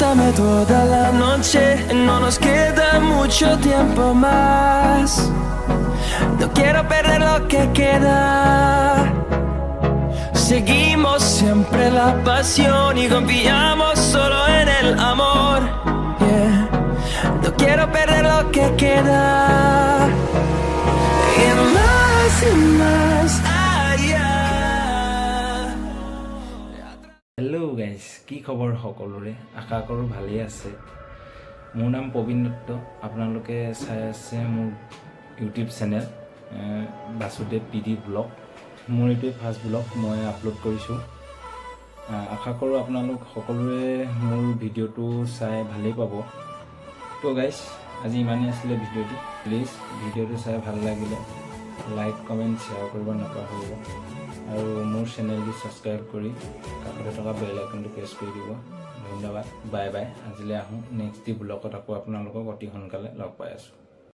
Dame toda la noche, no nos queda mucho tiempo más. No quiero perder lo que queda. Seguimos siempre la pasión y confiamos solo en el amor. Yeah. No quiero perder lo que queda. Y más allá. Hello' guys, কি খবৰ সকলোৰে? আশা কৰোঁ ভালেই আছে। মোৰ নাম প্ৰবীণ দত্ত। আপোনালোকে চাই আছে মোৰ YouTube channel Basudev PD blog. মোৰ এইটোৱে ফাৰ্ষ্ট ব্লগ মই আপলোড কৰিছোঁ। আশা কৰোঁ আপোনালোক সকলোৱে মোৰ ভিডিঅ'টো চাই ভালেই পাব। তো গাইজ, আজি ইমানেই আছিলে ভিডিঅ'টো। প্লিজ ভিডিঅ'টো চাই ভাল লাগিলে লাইক কমেণ্ট শ্বেয়াৰ কৰিব নাপাহৰিব আৰু মোৰ চেনেলটো ছাবস্ক্ৰাইব কৰি কাষতে থকা বেল আইকনটো প্ৰেছ কৰি দিব। ধন্যবাদ, বাই বাই। আজিলৈ আহোঁ, নেক্সট ব্লগত আকৌ আপোনালোকক অতি সোনকালে লগ পাই আছোঁ।